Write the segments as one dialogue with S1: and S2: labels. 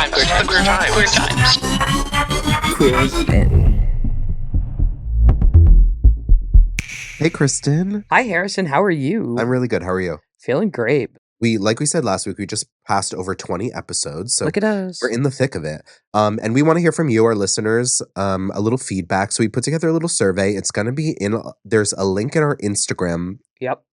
S1: Queer times.
S2: Hey, Kristen.
S3: Hi, Harrison. How are you?
S2: I'm really good. How are you?
S3: Feeling great.
S2: Like we said last week, we just passed over 20 episodes, so
S3: Look at us.
S2: we're in the thick of it. And we want to hear from you, our listeners, a little feedback. So we put together a little survey. It's going to be there's a link in our Instagram.
S3: Yep.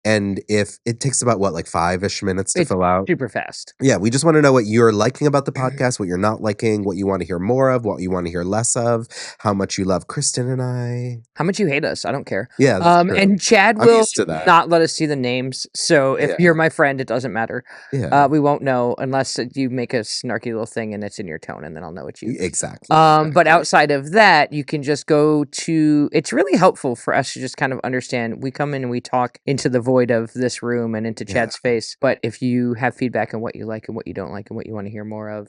S2: And if it takes about, like 5-ish minutes to fill out.
S3: Super fast.
S2: Yeah, we just want to know what you're liking about the podcast, what you're not liking, what you want to hear more of, what you want to hear less of, how much you love Kristen and I.
S3: How much you hate us. I don't care.
S2: Yeah, that's true.
S3: And Chad
S2: I'm
S3: will
S2: used to that.
S3: not let us see the names. So if you're my friend, it doesn't matter.
S2: Yeah.
S3: We won't know unless you make a snarky little thing and it's in your tone, and then I'll know it's you.
S2: Exactly.
S3: But outside of that, you can just go to, it's really helpful for us to just kind of understand. We come in and we talk into the void of this room and into Chad's face. But if you have feedback on what you like and what you don't like and what you want to hear more of,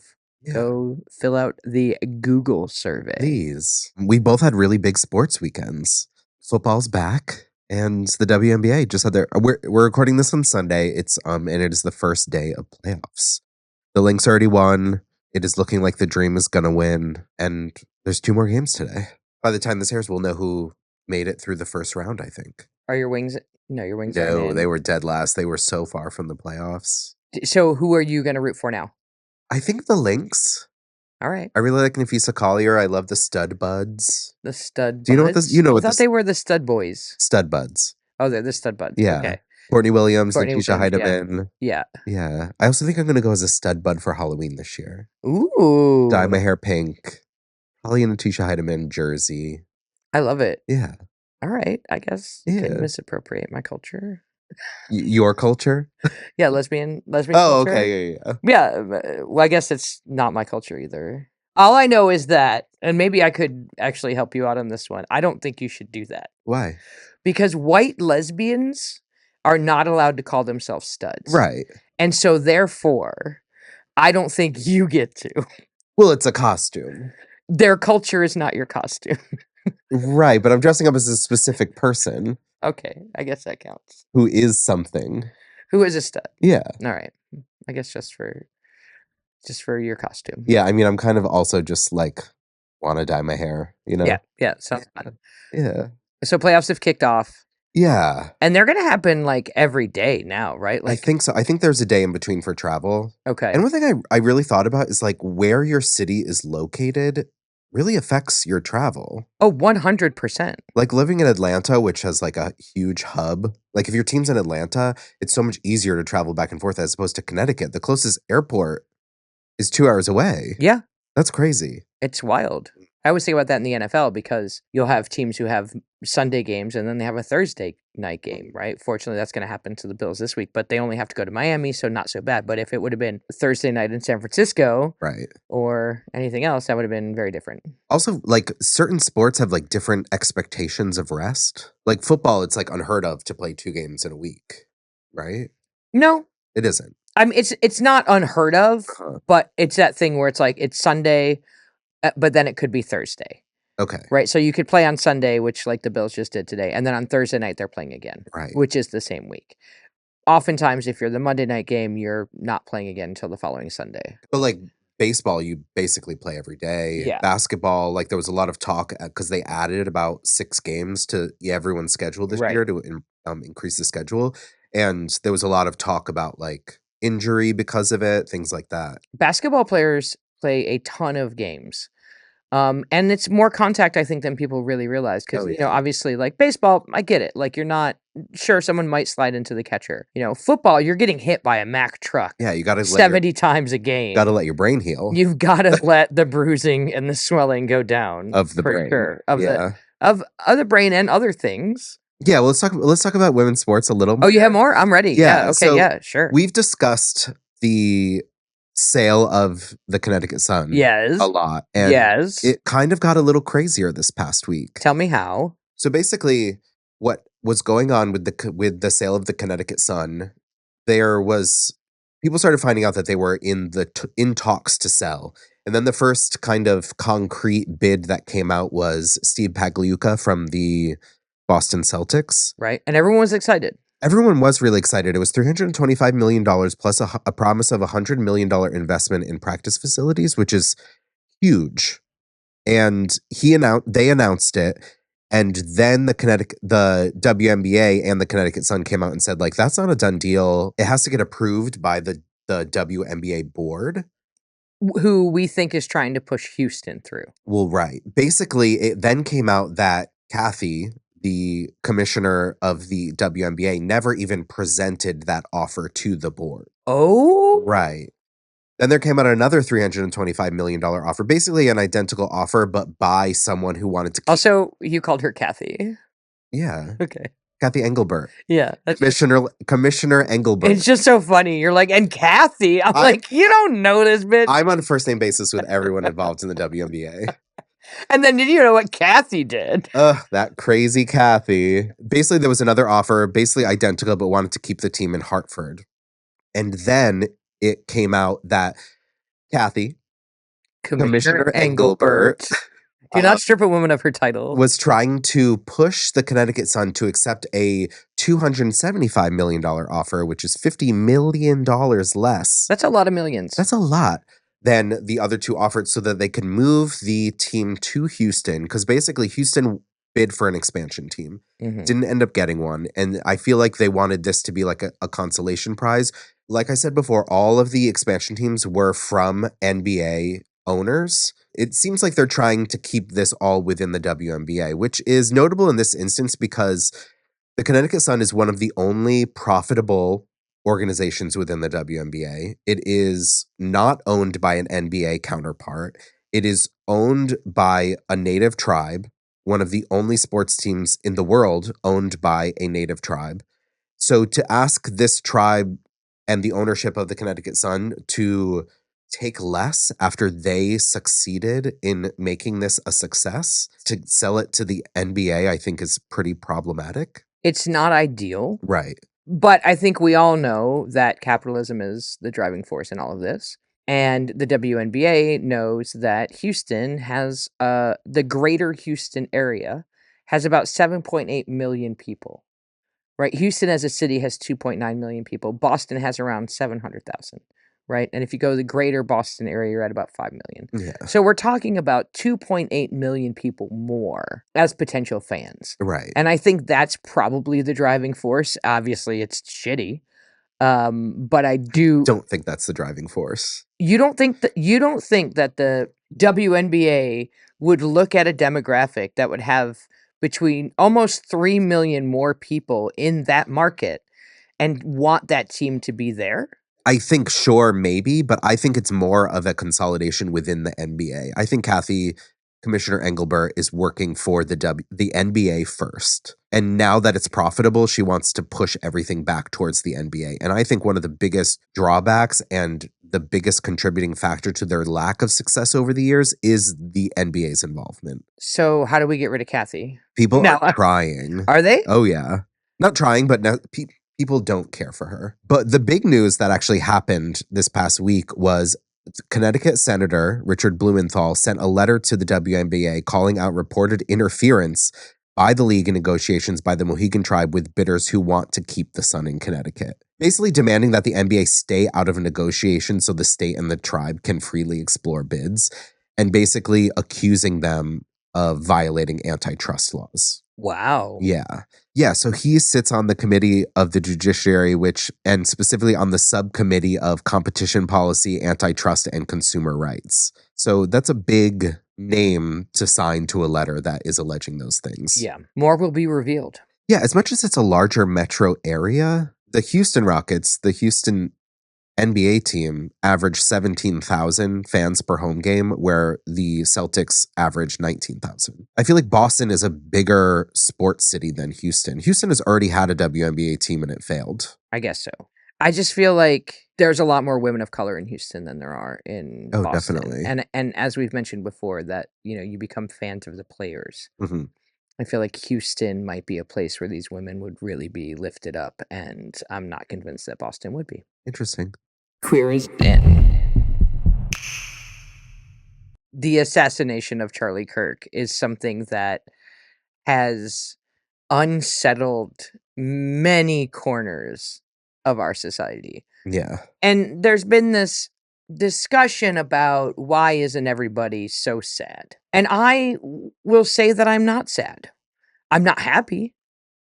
S3: go fill out the Google survey.
S2: Please. We both had really big sports weekends. Football's back, and the WNBA just had their. We're recording this on Sunday. It's and it is the first day of playoffs. The Lynx already won. It is looking like the Dream is gonna win, and there's 2 more games today. By the time this airs, we'll know who made it through the first round, I think.
S3: Are your wings? No, your wings
S2: No,
S3: aren't in.
S2: they were dead last. They were so far from the playoffs.
S3: So who are you going to root for now?
S2: I think the Lynx.
S3: All right.
S2: I really like Nafisa Collier. I love the Stud Buds.
S3: The Stud
S2: Do you know what this? You know
S3: I
S2: what
S3: thought
S2: this?
S3: they were the Stud Boys.
S2: Stud Buds.
S3: Oh, they're the Stud Buds.
S2: Yeah.
S3: Okay.
S2: Courtney Williams,
S3: Courtney
S2: Natisha
S3: Williams,
S2: Heidemann.
S3: Yeah.
S2: Yeah. I also think I'm going to go as a stud bud for Halloween this year.
S3: Ooh.
S2: Dye my hair pink. Probably a Natisha Heidemann jersey.
S3: I love it.
S2: Yeah.
S3: All right. I guess you
S2: Yeah.
S3: can misappropriate my culture.
S2: Your culture?
S3: Yeah, lesbian
S2: Oh,
S3: culture.
S2: okay. Yeah.
S3: Yeah. Well, I guess it's not my culture either. All I know is that, and maybe I could actually help you out on this one, I don't think you should do that.
S2: Why?
S3: Because white lesbians are not allowed to call themselves studs.
S2: Right.
S3: And so therefore, I don't think you get to.
S2: Well, it's a costume.
S3: Their culture is not your costume.
S2: Right, but I'm dressing up as a specific person
S3: Okay, I guess that counts.
S2: who is something.
S3: Who is a stud?
S2: Yeah.
S3: All right. I guess just for your costume.
S2: Yeah, I mean, I'm kind of also just like want to dye my hair, you know?
S3: Yeah, sounds fun.
S2: Yeah.
S3: So playoffs have kicked off.
S2: Yeah.
S3: And they're going to happen like every day now, right?
S2: I think so. I think there's a day in between for travel.
S3: Okay.
S2: And one thing I really thought about is like where your city is located really affects your travel.
S3: Oh, 100%.
S2: Like living in Atlanta, which has like a huge hub. Like if your team's in Atlanta, it's so much easier to travel back and forth as opposed to Connecticut. The closest airport is 2 hours away.
S3: Yeah.
S2: That's crazy.
S3: It's wild. I always think about that in the NFL because you'll have teams who have Sunday games and then they have a Thursday night game, right? Fortunately, that's going to happen to the Bills this week, but they only have to go to Miami, so not so bad. But if it would have been Thursday night in San Francisco,
S2: right,
S3: or anything else, that would have been very different.
S2: Also, like certain sports have like different expectations of rest. Like football, it's like unheard of to play 2 games in a week, right?
S3: No,
S2: it isn't.
S3: I mean, it's not unheard of, but it's that thing where it's like it's Sunday, but then it could be Thursday.
S2: Okay.
S3: Right. So you could play on Sunday, which like the Bills just did today. And then on Thursday night, they're playing again.
S2: Right.
S3: Which is the same week. Oftentimes, if you're the Monday night game, you're not playing again until the following Sunday.
S2: But like baseball, you basically play every day.
S3: Yeah.
S2: Basketball, like there was a lot of talk because they added about 6 games to everyone's schedule this year to increase the schedule. And there was a lot of talk about like injury because of it, things like that.
S3: Basketball players play a ton of games. And it's more contact, I think, than people really realize. Because, you know, obviously, like baseball, I get it. Like, you're not sure someone might slide into the catcher. You know, football, you're getting hit by a Mack truck.
S2: Yeah, you got to
S3: 70 times a game.
S2: Got to let your brain heal.
S3: You've got to let the bruising and the swelling go down
S2: of the brain.
S3: Sure. Of the brain and other things.
S2: Yeah, well, let's talk about women's sports a little more.
S3: Oh, you have more? I'm ready. Yeah. Okay.
S2: So
S3: yeah. Sure.
S2: We've discussed the sale of the Connecticut Sun.
S3: Yes.
S2: A lot. And
S3: yes.
S2: It kind of got a little crazier this past week.
S3: Tell me how.
S2: So basically, what was going on with the sale of the Connecticut Sun? There was people started finding out that they were in talks to sell. And then the first kind of concrete bid that came out was Steve Pagliuca from the Boston Celtics.
S3: Right. And everyone was excited.
S2: Everyone was really excited. It was $325 million plus a promise of $100 million investment in practice facilities, which is huge. And they announced it. And then the WNBA and the Connecticut Sun came out and said, like, that's not a done deal. It has to get approved by the WNBA board.
S3: Who we think is trying to push Houston through.
S2: Well, right. Basically, it then came out that Kathy, the commissioner of the WNBA, never even presented that offer to the board.
S3: Oh?
S2: Right. Then there came out another $325 million offer, basically an identical offer, but by someone who wanted to.
S3: Also, you called her Kathy.
S2: Yeah.
S3: Okay.
S2: Kathy Engelbert.
S3: Yeah.
S2: Commissioner Engelbert.
S3: It's just so funny. You're like, and Kathy. I'm like, you don't know this bitch.
S2: I'm on a first name basis with everyone involved in the WNBA.
S3: And then did you know what Kathy did?
S2: That crazy Kathy. Basically, there was another offer, basically identical, but wanted to keep the team in Hartford. And then it came out that Kathy, Commissioner Engelbert,
S3: do not strip a woman of her title,
S2: was trying to push the Connecticut Sun to accept a $275 million offer, which is $50 million less.
S3: That's a lot of millions.
S2: That's a lot than the other two offered, so that they could move the team to Houston, because basically Houston bid for an expansion team, didn't end up getting one, and I feel like they wanted this to be like a consolation prize. Like I said before, all of the expansion teams were from NBA owners. It seems like they're trying to keep this all within the WNBA, which is notable in this instance because the Connecticut Sun is one of the only profitable organizations within the WNBA. It is not owned by an NBA counterpart. It is owned by a native tribe, one of the only sports teams in the world owned by a native tribe. So to ask this tribe and the ownership of the Connecticut Sun to take less after they succeeded in making this a success, to sell it to the NBA, I think is pretty problematic.
S3: It's not ideal.
S2: Right.
S3: But I think we all know that capitalism is the driving force in all of this. And the WNBA knows that Houston has, the greater Houston area has about 7.8 million people, right? Houston as a city has 2.9 million people. Boston has around 700,000, right? And if you go to the greater Boston area, you're at about 5 million.
S2: Yeah.
S3: So we're talking about 2.8 million people more as potential fans.
S2: Right.
S3: And I think that's probably the driving force. Obviously, it's shitty. But I
S2: don't think that's the driving force.
S3: You don't think that the WNBA would look at a demographic that would have between almost 3 million more people in that market and want that team to be there?
S2: I think sure, maybe, but I think it's more of a consolidation within the NBA. I think Commissioner Engelbert is working for the NBA first. And now that it's profitable, she wants to push everything back towards the NBA. And I think one of the biggest drawbacks and the biggest contributing factor to their lack of success over the years is the NBA's involvement.
S3: So how do we get rid of Kathy?
S2: People are trying.
S3: Are they?
S2: Oh, yeah. Not trying, but now people don't care for her. But the big news that actually happened this past week was Connecticut Senator Richard Blumenthal sent a letter to the WNBA calling out reported interference by the league in negotiations by the Mohegan tribe with bidders who want to keep the Sun in Connecticut. Basically demanding that the NBA stay out of negotiations so the state and the tribe can freely explore bids, and basically accusing them of violating antitrust laws.
S3: Wow.
S2: Yeah. Yeah, so he sits on the committee of the judiciary, and specifically on the subcommittee of competition policy, antitrust, and consumer rights. So that's a big name to sign to a letter that is alleging those things.
S3: Yeah. More will be revealed.
S2: Yeah, as much as it's a larger metro area, the Houston Rockets, the Houston NBA team, averaged 17,000 fans per home game, where the Celtics averaged 19,000. I feel like Boston is a bigger sports city than Houston. Houston has already had a WNBA team and it failed.
S3: I guess so. I just feel like there's a lot more women of color in Houston than there are in Boston.
S2: Definitely.
S3: And as we've mentioned before, that, you become fans of the players.
S2: Mm-hmm.
S3: I feel like Houston might be a place where these women would really be lifted up, and I'm not convinced that Boston would be.
S2: Interesting.
S3: Queer is in. The assassination of Charlie Kirk is something that has unsettled many corners of our society.
S2: Yeah.
S3: And there's been this discussion about why isn't everybody so sad? And I will say that I'm not sad. I'm not happy.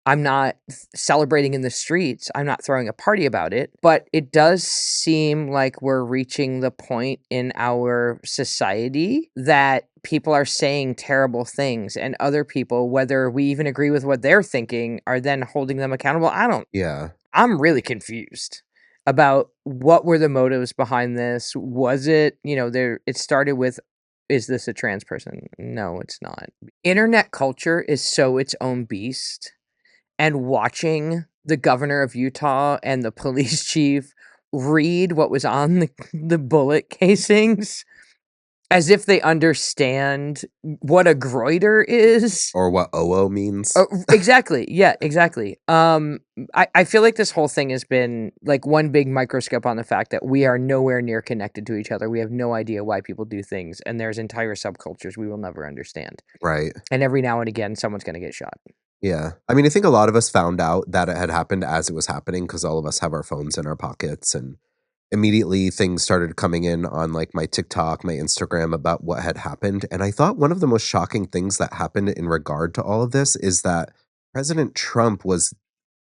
S3: I'm not celebrating in the streets. I'm not throwing a party about it. But it does seem like we're reaching the point in our society that people are saying terrible things, and other people, whether we even agree with what they're thinking, are then holding them accountable.
S2: Yeah.
S3: I'm really confused about what were the motives behind this. Was it, it started with, is this a trans person? No, it's not. Internet culture is so its own beast. And watching the governor of Utah and the police chief read what was on the bullet casings as if they understand what a groiter is.
S2: Or what OO means.
S3: Oh, exactly. Yeah, exactly. I feel like this whole thing has been like one big microscope on the fact that we are nowhere near connected to each other. We have no idea why people do things, and there's entire subcultures we will never understand.
S2: Right.
S3: And every now and again, someone's going to get shot.
S2: Yeah. I mean, I think a lot of us found out that it had happened as it was happening because all of us have our phones in our pockets, and immediately things started coming in on like my TikTok, my Instagram about what had happened. And I thought one of the most shocking things that happened in regard to all of this is that President Trump was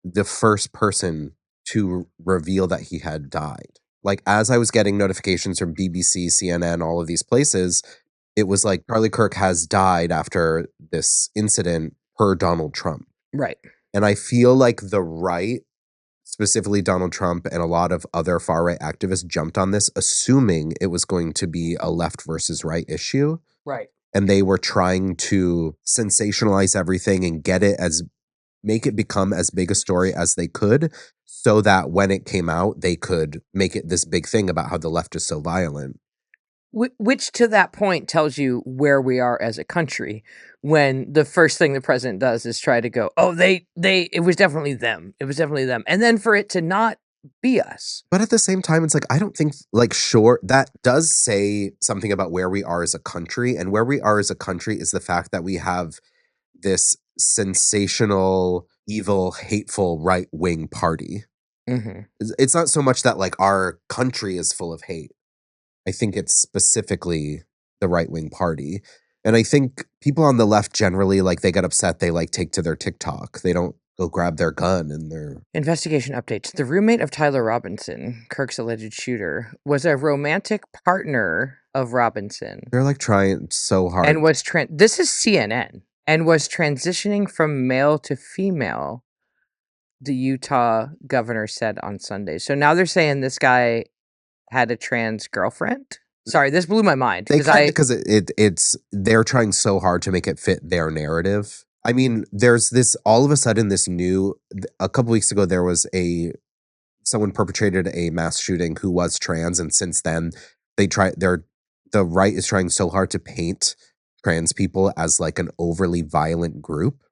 S2: the first person to reveal that he had died. Like, as I was getting notifications from BBC, CNN, all of these places, it was like Charlie Kirk has died after this incident per Donald Trump.
S3: Right.
S2: And I feel like the right, specifically Donald Trump and a lot of other far-right activists, jumped on this assuming it was going to be a left versus right issue.
S3: Right.
S2: And they were trying to sensationalize everything and make it become as big a story as they could, so that when it came out, they could make it this big thing about how the left is so violent.
S3: Which to that point tells you where we are as a country, when the first thing the president does is try to go, oh, it was definitely them. It was definitely them. And then for it to not be us.
S2: But at the same time, it's like, I don't think, like, sure, that does say something about where we are as a country. And where we are as a country is the fact that we have this sensational, evil, hateful right-wing party.
S3: Mm-hmm.
S2: It's not so much that, like, our country is full of hate. I think it's specifically the right-wing party. And I think people on the left generally, like, they get upset, they, like, take to their TikTok. They don't go grab their gun and their...
S3: Investigation updates. The roommate of Tyler Robinson, Kirk's alleged shooter, was a romantic partner of Robinson.
S2: They're, like, trying so hard.
S3: And was this is CNN. And was transitioning from male to female, the Utah governor said on Sunday. So now they're saying this guy had a trans girlfriend. Sorry, this blew my mind.
S2: Because they're trying so hard to make it fit their narrative. I mean, there's this, all of a sudden, a couple weeks ago, there was someone perpetrated a mass shooting who was trans. And since then, the right is trying so hard to paint trans people as like an overly violent group.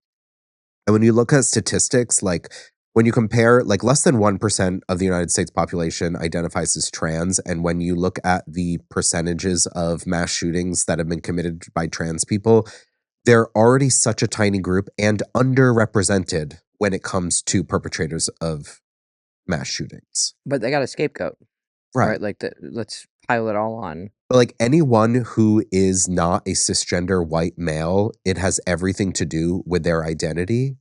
S2: And when you look at statistics, like when you compare, like, less than 1% of the United States population identifies as trans. And when you look at the percentages of mass shootings that have been committed by trans people, they're already such a tiny group and underrepresented when it comes to perpetrators of mass shootings.
S3: But they got a scapegoat.
S2: Right?
S3: Like, let's pile it all on.
S2: But like anyone who is not a cisgender white male, it has everything to do with their identity.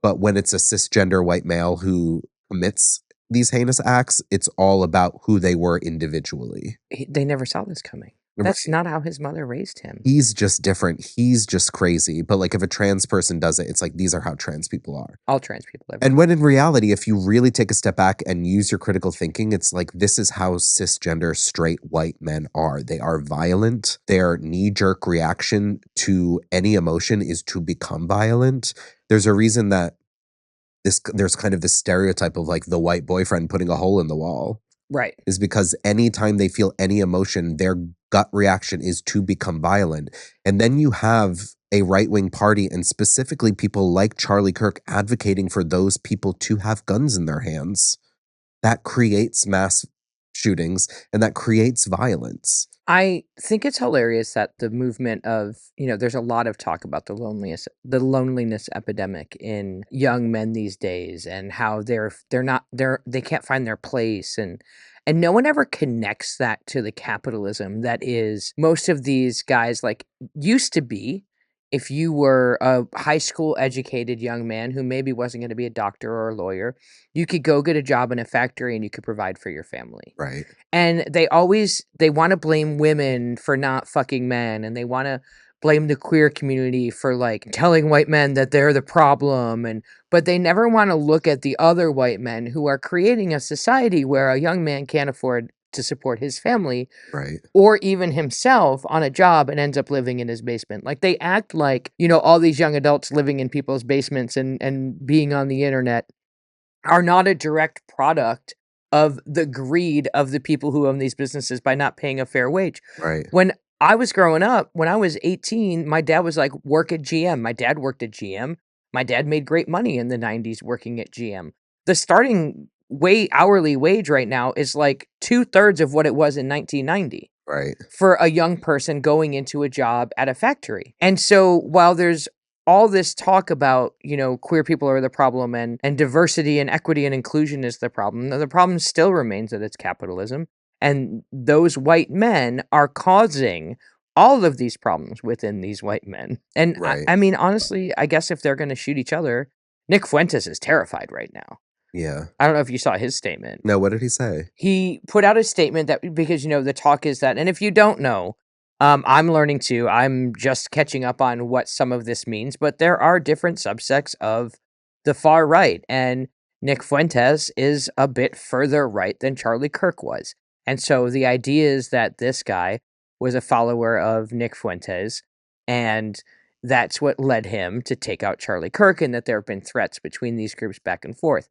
S2: But when it's a cisgender white male who commits these heinous acts, it's all about who they were individually.
S3: They never saw this coming. That's not how his mother raised him.
S2: He's just different. He's just crazy. But like if a trans person does it, it's like, these are how trans people are.
S3: All trans people.
S2: And when in reality, if you really take a step back and use your critical thinking, it's like, this is how cisgender straight white men are. They are violent. Their knee-jerk reaction to any emotion is to become violent. There's a reason that there's kind of this stereotype of like the white boyfriend putting a hole in the wall.
S3: Right.
S2: Is because anytime they feel any emotion, their gut reaction is to become violent. And then you have a right-wing party, and specifically people like Charlie Kirk, advocating for those people to have guns in their hands. That creates mass shootings, and that creates violence.
S3: I think it's hilarious that the movement of, there's a lot of talk about the loneliness epidemic in young men these days, and how they can't find their place, and no one ever connects that to the capitalism that is most of these guys, like, used to be. If you were a high school educated young man who maybe wasn't going to be a doctor or a lawyer, you could go get a job in a factory and you could provide for your family.
S2: Right.
S3: And they want to blame women for not fucking men, and they want to blame the queer community for, like, telling white men that they're the problem, but they never want to look at the other white men who are creating a society where a young man can't afford to support his family,
S2: Right.
S3: or even himself, on a job, and ends up living in his basement. Like, they act like, all these young adults living in people's basements and being on the internet are not a direct product of the greed of the people who own these businesses by not paying a fair wage.
S2: Right.
S3: When I was growing up, when I was 18, my dad was like, work at GM. My dad worked at GM. My dad made great money in the 90s working at GM. The starting hourly wage right now is like 2/3 of what it was in 1990.
S2: Right.
S3: For a young person going into a job at a factory. And so while there's all this talk about, queer people are the problem, and diversity and equity and inclusion is the problem still remains that it's capitalism. And those white men are causing all of these problems within these white men. And
S2: Right.
S3: I mean, honestly, I guess if they're going to shoot each other, Nick Fuentes is terrified right now.
S2: Yeah.
S3: I don't know if you saw his statement.
S2: No, what did he say?
S3: He put out a statement that, because, the talk is that, and if you don't know, I'm learning too. I'm just catching up on what some of this means, but there are different subsects of the far right, and Nick Fuentes is a bit further right than Charlie Kirk was. And so the idea is that this guy was a follower of Nick Fuentes, and that's what led him to take out Charlie Kirk, and that there have been threats between these groups back and forth.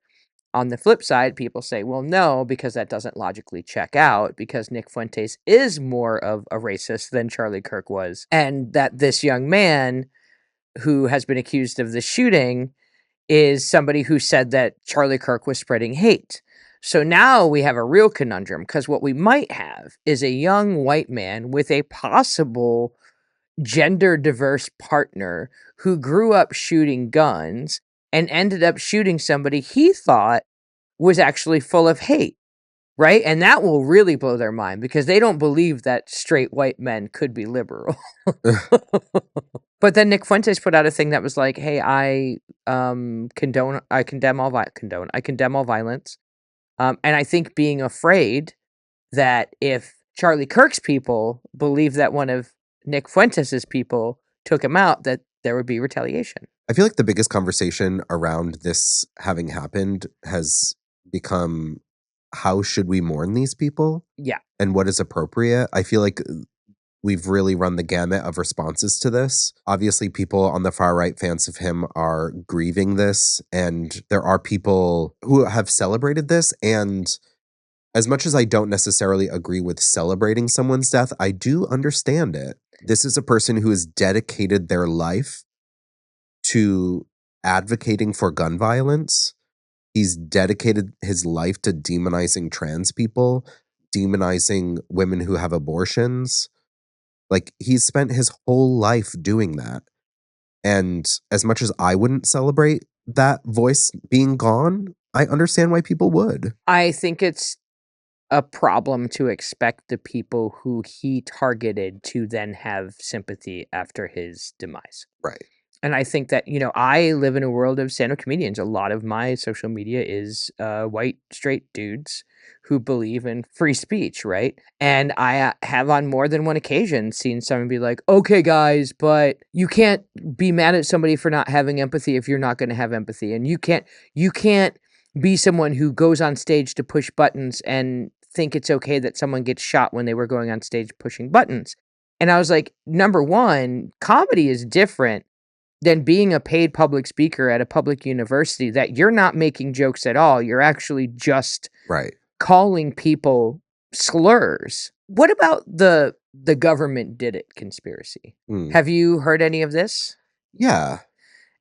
S3: On the flip side, people say, well, no, because that doesn't logically check out, because Nick Fuentes is more of a racist than Charlie Kirk was. And that this young man who has been accused of the shooting is somebody who said that Charlie Kirk was spreading hate. So now we have a real conundrum, because what we might have is a young white man with a possible gender diverse partner who grew up shooting guns and ended up shooting somebody he thought was actually full of hate, right? And that will really blow their mind, because they don't believe that straight white men could be liberal. But then Nick Fuentes put out a thing that was like, hey, I condemn all violence. And I think being afraid that if Charlie Kirk's people believe that one of Nick Fuentes's people took him out, that there would be retaliation.
S2: I feel like the biggest conversation around this having happened has become, how should we mourn these people?
S3: Yeah.
S2: And what is appropriate? I feel like we've really run the gamut of responses to this. Obviously, people on the far right, fans of him, are grieving this. And there are people who have celebrated this. And as much as I don't necessarily agree with celebrating someone's death, I do understand it. This is a person who has dedicated their life to advocating for gun violence. He's dedicated his life to demonizing trans people, demonizing women who have abortions. Like, he's spent his whole life doing that. And as much as I wouldn't celebrate that voice being gone, I understand why people would.
S3: I think it's a problem to expect the people who he targeted to then have sympathy after his demise.
S2: Right.
S3: And I think that, I live in a world of stand-up comedians. A lot of my social media is white, straight dudes who believe in free speech, right? And I have on more than one occasion seen someone be like, okay, guys, but you can't be mad at somebody for not having empathy if you're not going to have empathy. And you can't be someone who goes on stage to push buttons and think it's okay that someone gets shot when they were going on stage pushing buttons. And I was like, number one, comedy is different than being a paid public speaker at a public university, that you're not making jokes at all. You're actually just
S2: Right.
S3: calling people slurs. What about the government did it conspiracy? Have you heard any of this?
S2: Yeah.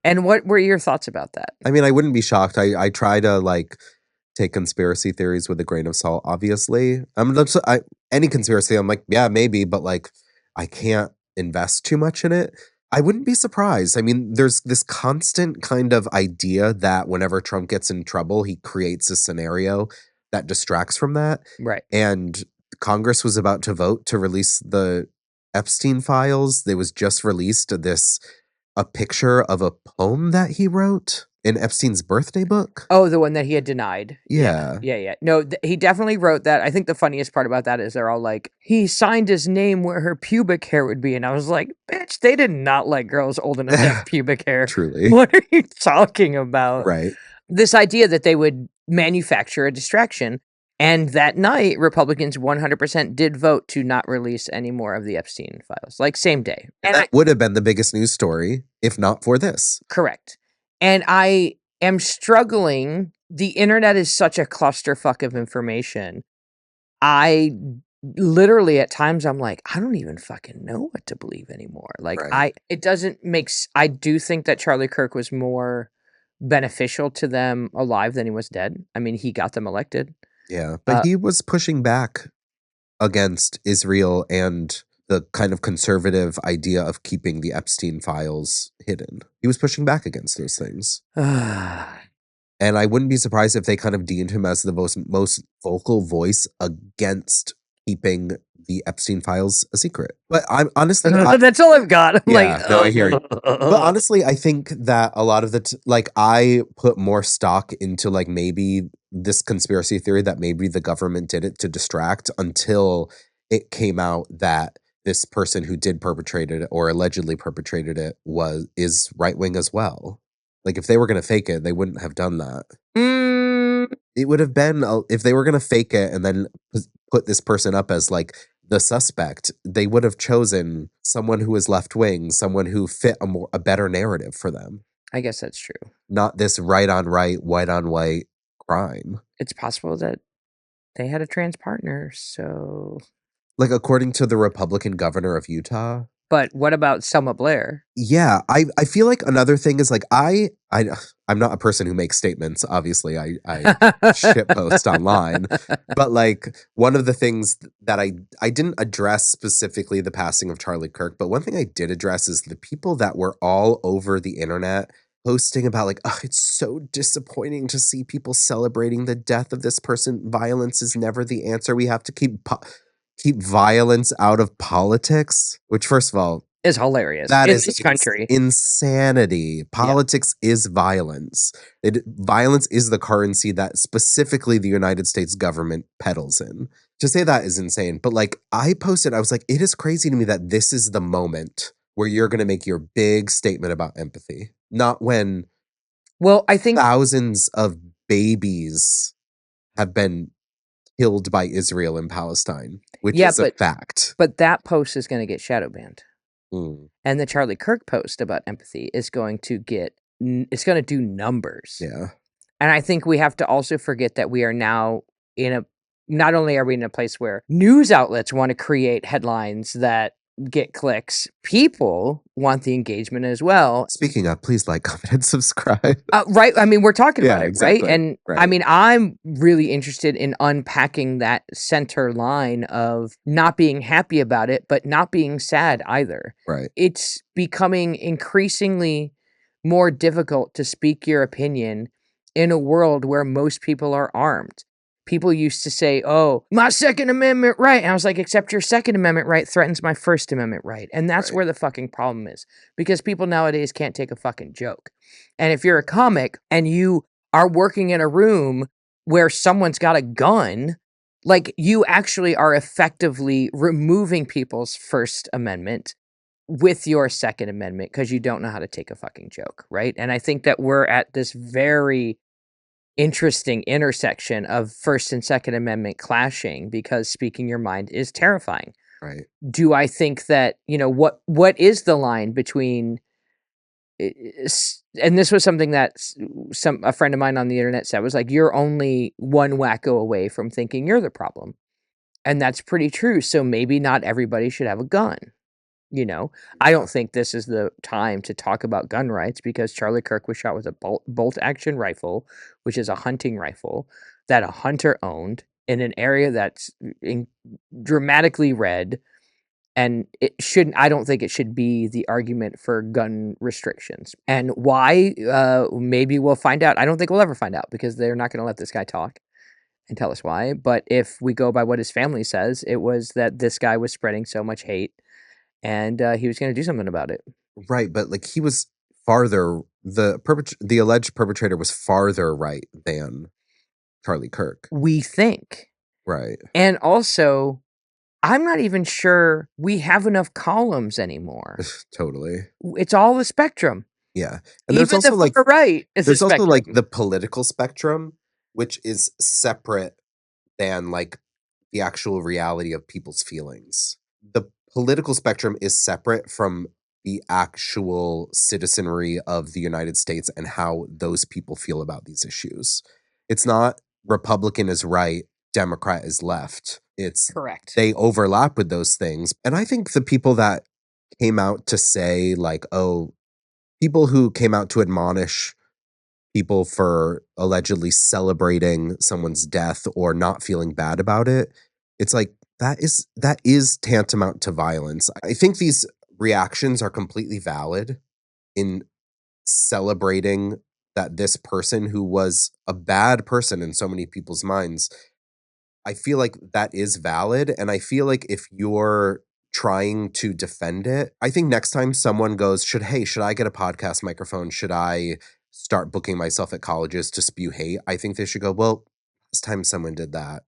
S3: And what were your thoughts about that?
S2: I mean, I wouldn't be shocked. I try to, like, take conspiracy theories with a grain of salt, obviously. Any conspiracy, I'm like, yeah, maybe, but like, I can't invest too much in it. I wouldn't be surprised. I mean, there's this constant kind of idea that whenever Trump gets in trouble, he creates a scenario that distracts from that.
S3: Right.
S2: And Congress was about to vote to release the Epstein files. They was just released a picture of a poem that he wrote in Epstein's birthday book.
S3: Oh, the one that he had denied.
S2: Yeah.
S3: Yeah. No, he definitely wrote that. I think the funniest part about that is they're all like, he signed his name where her pubic hair would be. And I was like, bitch, they did not let girls old enough to have pubic hair.
S2: Truly.
S3: What are you talking about?
S2: Right.
S3: This idea that they would manufacture a distraction. And that night, Republicans 100% did vote to not release any more of the Epstein files, like same day.
S2: And that would have been the biggest news story if not for this.
S3: Correct. And I am struggling. The internet is such a clusterfuck of information. I literally at times I'm like, I don't even fucking know what to believe anymore. Like it doesn't make I do think that Charlie Kirk was more beneficial to them alive than he was dead. I mean, he got them elected.
S2: Yeah, but he was pushing back against Israel and the kind of conservative idea of keeping the Epstein files hidden. He was pushing back against those things. And I wouldn't be surprised if they kind of deemed him as the most vocal voice against keeping the Epstein files a secret. But I'm honestly...
S3: that's all I've got. I'm
S2: I hear you. But honestly, I think that a lot of I put more stock into like maybe this conspiracy theory that maybe the government did it to distract until it came out that this person who did perpetrate it or allegedly perpetrated it is right-wing as well. Like, if they were going to fake it, they wouldn't have done that. It would have been, if they were going to fake it and then put this person up as, like, the suspect, they would have chosen someone who was left-wing, someone who fit a better narrative for them.
S3: I guess that's true.
S2: Not this right-on-right, white-on-white crime.
S3: It's possible that they had a trans partner, so...
S2: Like, according to the Republican governor of Utah...
S3: But what about Selma Blair?
S2: Yeah, I feel like another thing is like I'm not a person who makes statements. Obviously, I shitpost online, but like one of the things that I didn't address specifically the passing of Charlie Kirk, but one thing I did address is the people that were all over the internet posting about like, oh, it's so disappointing to see people celebrating the death of this person. Violence is never the answer. We have to keep violence out of politics, which first of all
S3: is hilarious.
S2: That
S3: in
S2: is
S3: this country.
S2: Insanity. Politics is violence. Violence is the currency that specifically the United States government peddles in. To say that is insane. But like I posted, I was like, it is crazy to me that this is the moment where you're going to make your big statement about empathy. Not when
S3: I think
S2: thousands of babies have been killed by Israel in Palestine, which is a fact.
S3: But that post is going to get shadow banned.
S2: And
S3: the Charlie Kirk post about empathy is going to it's going to do numbers.
S2: Yeah.
S3: And I think we have to also forget that we are now not only are we in a place where news outlets want to create headlines that get clicks, people want the engagement as well.
S2: Speaking of, please like, comment, and subscribe.
S3: Right. I mean, we're talking about it,
S2: exactly.
S3: Right? And I mean, I'm really interested in unpacking that center line of not being happy about it, but not being sad either.
S2: Right.
S3: It's becoming increasingly more difficult to speak your opinion in a world where most people are armed. People used to say, oh, my Second Amendment right. And I was like, except your Second Amendment right threatens my First Amendment right. And that's where the fucking problem is. Because people nowadays can't take a fucking joke. And if you're a comic and you are working in a room where someone's got a gun, like you actually are effectively removing people's First Amendment with your Second Amendment because you don't know how to take a fucking joke, right? And I think that we're at this very interesting intersection of First and Second Amendment clashing because speaking your mind is terrifying.
S2: Right.
S3: Do I think that, what is the line between, and this was something that a friend of mine on the internet said, was like, you're only one wacko away from thinking you're the problem. And that's pretty true. So maybe not everybody should have a gun. I don't think this is the time to talk about gun rights because Charlie Kirk was shot with a bolt action rifle, which is a hunting rifle that a hunter owned in an area that's dramatically red. And I don't think it should be the argument for gun restrictions. And why? Maybe we'll find out. I don't think we'll ever find out because they're not going to let this guy talk and tell us why. But if we go by what his family says, it was that this guy was spreading so much hate and he was going to do something about it.
S2: Right, but like he was farther, the alleged perpetrator was farther right than Charlie Kirk.
S3: We think.
S2: Right.
S3: And also, I'm not even sure we have enough columns anymore.
S2: Totally.
S3: It's all the spectrum.
S2: Yeah. And
S3: Even
S2: there's also
S3: the far right is
S2: there's
S3: a
S2: also like
S3: spectrum.
S2: the political spectrum, which is separate than like the actual reality of people's feelings. The political spectrum is separate from the actual citizenry of the United States and how those people feel about these issues. It's not Republican is right, Democrat is left. It's
S3: Correct.
S2: They overlap with those things. And I think the people that came out to say like, oh, people who came out to admonish people for allegedly celebrating someone's death or not feeling bad about it, it's like that is tantamount to violence. I think these reactions are completely valid in celebrating that this person who was a bad person in so many people's minds. I feel like that is valid, and I feel like if you're trying to defend it, I think next time someone goes, should I get a podcast microphone? Should I start booking myself at colleges to spew hate? I think they should go, well, last time someone did that,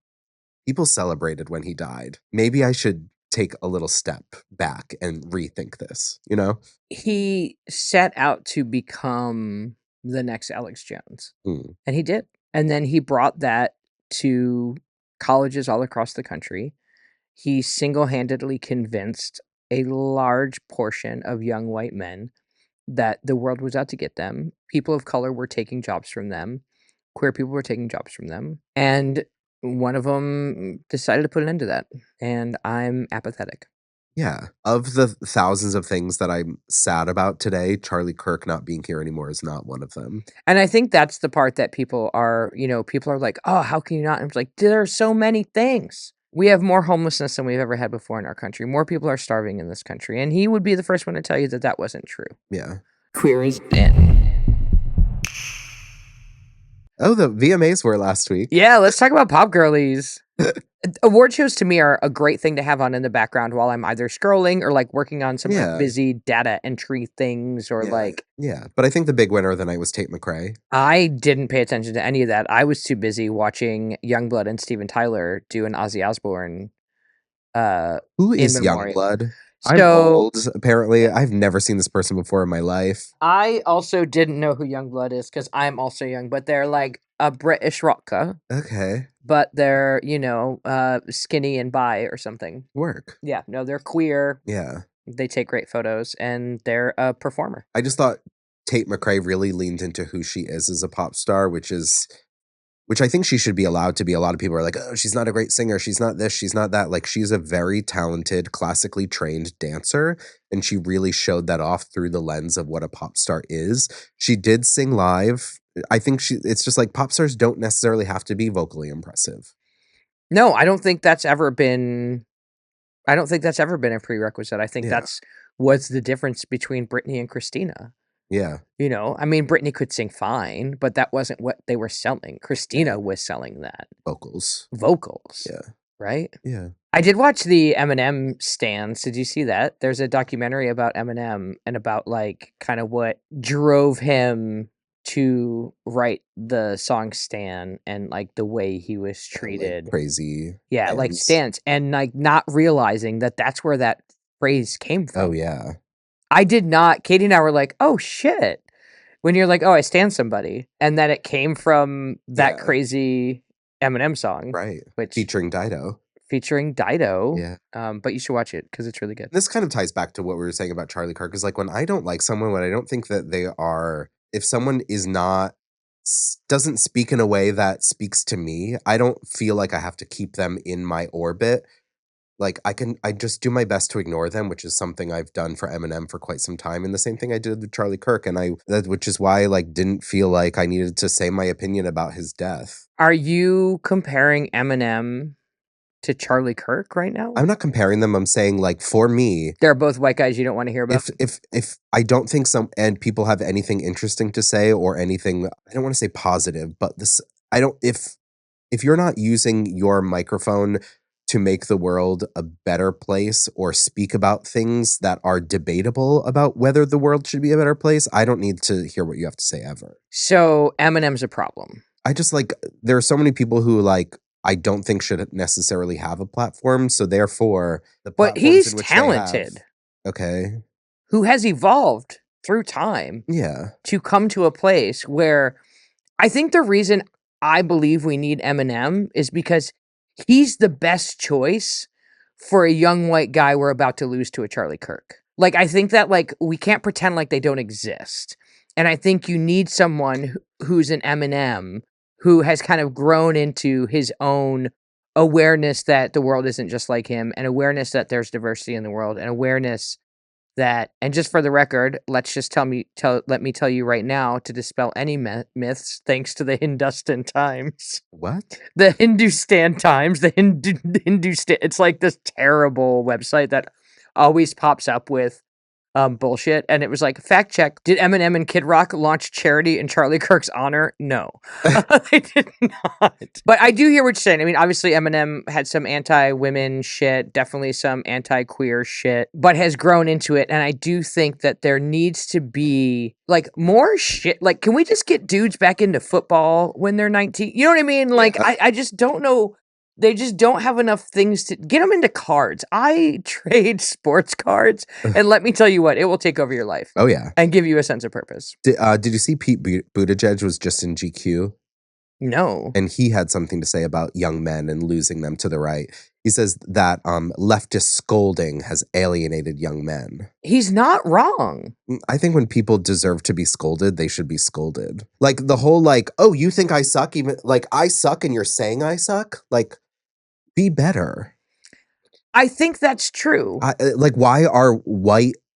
S2: people celebrated when he died. Maybe I should take a little step back and rethink this, you know?
S3: He set out to become the next Alex Jones,
S2: Mm.
S3: and he did. And then he brought that to colleges all across the country. He single-handedly convinced a large portion of young white men that the world was out to get them. People of color were taking jobs from them. Queer people were taking jobs from them. And one of them decided to put an end to that. And I'm apathetic.
S2: Yeah. Of the thousands of things that I'm sad about today, Charlie Kirk not being here anymore is not one of them.
S3: And I think that's the part that people are like, oh, how can you not? And it's like, there are so many things. We have more homelessness than we've ever had before in our country. More people are starving in this country. And he would be the first one to tell you that that wasn't true.
S2: Yeah.
S3: Queer is in.
S2: Oh, the VMAs were last week.
S3: Yeah, let's talk about pop girlies. Award shows to me are a great thing to have on in the background while I'm either scrolling or like working on some like, busy data entry things or like.
S2: Yeah, but I think the big winner of the night was Tate McRae.
S3: I didn't pay attention to any of that. I was too busy watching Youngblood and Steven Tyler do an Ozzy Osbourne.
S2: Who is
S3: memoriam.
S2: Youngblood? I'm old, apparently. I've never seen this person before in my life.
S3: I also didn't know who Youngblood is because I'm also young, but they're like a British rocker.
S2: Okay.
S3: But they're, skinny and bi or something.
S2: Work.
S3: Yeah, no, they're queer.
S2: Yeah.
S3: They take great photos and they're a performer.
S2: I just thought Tate McRae really leaned into who she is as a pop star, which I think she should be allowed to be. A lot of people are like, oh, she's not a great singer. She's not this. She's not that. Like, she's a very talented, classically trained dancer. And she really showed that off through the lens of what a pop star is. She did sing live. I think it's just like pop stars don't necessarily have to be vocally impressive.
S3: No, I don't think that's ever been a prerequisite. I think that's what's the difference between Britney and Christina.
S2: Yeah.
S3: Britney could sing fine, but that wasn't what they were selling. Christina was selling that.
S2: Vocals.
S3: Yeah. Right?
S2: Yeah.
S3: I did watch the Eminem stands. Did you see that? There's a documentary about Eminem and about like kind of what drove him to write the song Stan and like the way he was treated.
S2: Like crazy.
S3: Yeah, like stans and like not realizing that that's where that phrase came from.
S2: Oh, yeah.
S3: I did not. Katie and I were like, oh, shit. When you're like, oh, I stand somebody. And then it came from that crazy Eminem song.
S2: Right. Featuring Dido.
S3: Yeah. But you should watch it because it's really good.
S2: This kind of ties back to what we were saying about Charlie Kirk. Is like when I don't like someone, when I don't think that they are, if someone doesn't speak in a way that speaks to me, I don't feel like I have to keep them in my orbit. like, I just do my best to ignore them, which is something I've done for Eminem for quite some time, and the same thing I did with Charlie Kirk, and which is why I, like, didn't feel like I needed to say my opinion about his death.
S3: Are you comparing Eminem to Charlie Kirk right now?
S2: I'm not comparing them. I'm saying, like, for me,
S3: They're both white guys you don't want to hear about.
S2: if I don't think and people have anything interesting to say or anything, I don't want to say positive, but if you're not using your microphone to make the world a better place or speak about things that are debatable about whether the world should be a better place, I don't need to hear what you have to say ever.
S3: So Eminem's a problem.
S2: I just, like, there are so many people who, like, I don't think should necessarily have a platform, so therefore the
S3: But
S2: platforms
S3: he's
S2: in which
S3: talented.
S2: Okay.
S3: Who has evolved through time
S2: Yeah.
S3: to come to a place where I think the reason I believe we need Eminem is because he's the best choice for a young white guy we're about to lose to a Charlie Kirk. Like, I think that, like, we can't pretend like they don't exist. And I think you need someone who's an Eminem who has kind of grown into his own awareness that the world isn't just like him, and awareness that there's diversity in the world, and awareness that, and just for the record, let's just let me tell you right now, to dispel any myths, thanks to the Hindustan Times.
S2: What?
S3: The Hindustan Times, the Hindustan, it's like this terrible website that always pops up with bullshit. And it was like, fact check, did Eminem and Kid Rock launch charity in Charlie Kirk's honor? No, they did not. But I do hear what you're saying. I mean, obviously Eminem had some anti-women shit, definitely some anti-queer shit, but has grown into it. And I do think that there needs to be, like, more shit. Like, can we just get dudes back into football when they're 19? You know what I mean? Like,
S2: Yeah.
S3: I just don't know. They just don't have enough things to get them into cards. I trade sports cards, and let me tell you what, it will take over your life.
S2: Oh, yeah.
S3: And give you a sense of purpose.
S2: Did you see Pete Buttigieg was just in GQ?
S3: No.
S2: And he had something to say about young men and losing them to the right. He says that leftist scolding has alienated young men.
S3: He's not wrong.
S2: I think when people deserve to be scolded, they should be scolded. Like, the whole, like, oh, you think I suck? Even, like, I suck and you're saying I suck? Like, be better.
S3: I think that's true.
S2: Like, why are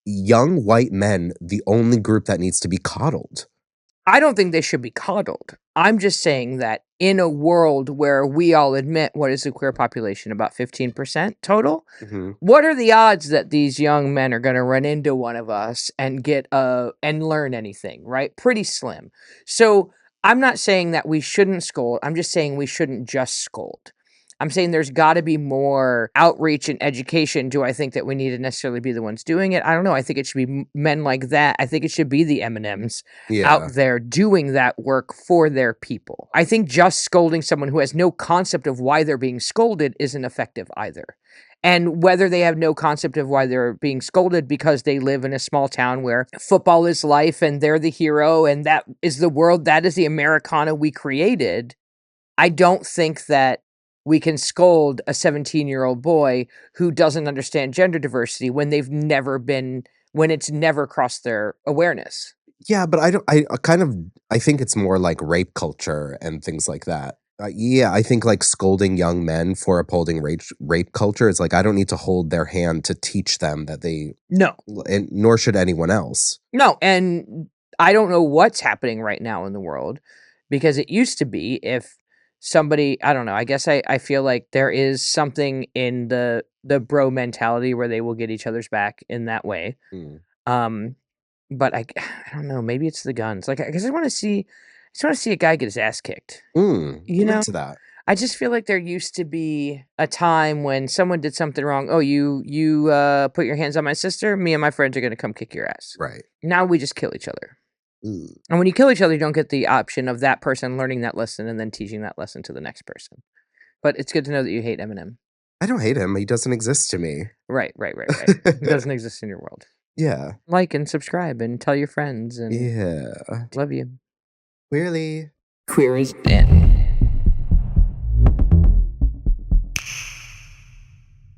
S2: young white men the only group that needs to be coddled?
S3: I don't think they should be coddled. I'm just saying that in a world where we all admit, what is the queer population, about 15% total?
S2: Mm-hmm.
S3: What are the odds that these young men are going to run into one of us and get and learn anything, right? Pretty slim. So I'm not saying that we shouldn't scold. I'm just saying we shouldn't just scold. I'm saying there's got to be more outreach and education. Do I think that we need to necessarily be the ones doing it? I don't know. I think it should be men like that. I think it should be the Eminems out there doing that work for their people. I think just scolding someone who has no concept of why they're being scolded isn't effective either. And whether they have no concept of why they're being scolded because they live in a small town where football is life and they're the hero and that is the world, that is the Americana we created, I don't think that we can scold a 17-year-old boy who doesn't understand gender diversity when it's never crossed their awareness.
S2: Yeah, but I think it's more like rape culture and things like that. I think, like, scolding young men for upholding rape culture is like, I don't need to hold their hand to teach them that they...
S3: No.
S2: And nor should anyone else.
S3: No, and I don't know what's happening right now in the world, because it used to be if somebody, I don't know, I guess I feel like there is something in the bro mentality where they will get each other's back in that way. But I don't know, maybe it's the guns. Like, I guess I want to see a guy get his ass kicked.
S2: You know, into that.
S3: I just feel like there used to be a time when someone did something wrong. Oh, you put your hands on my sister, me and my friends are going to come kick your ass.
S2: Right.
S3: Now we just kill each other. And when you kill each other, you don't get the option of that person learning that lesson and then teaching that lesson to the next person. But it's good to know that you hate Eminem.
S2: I don't hate him. He doesn't exist to me.
S3: Right. He doesn't exist in your world.
S2: Yeah.
S3: Like and subscribe and tell your friends. And
S2: yeah.
S3: Love you.
S2: Queerly.
S3: Queer is in.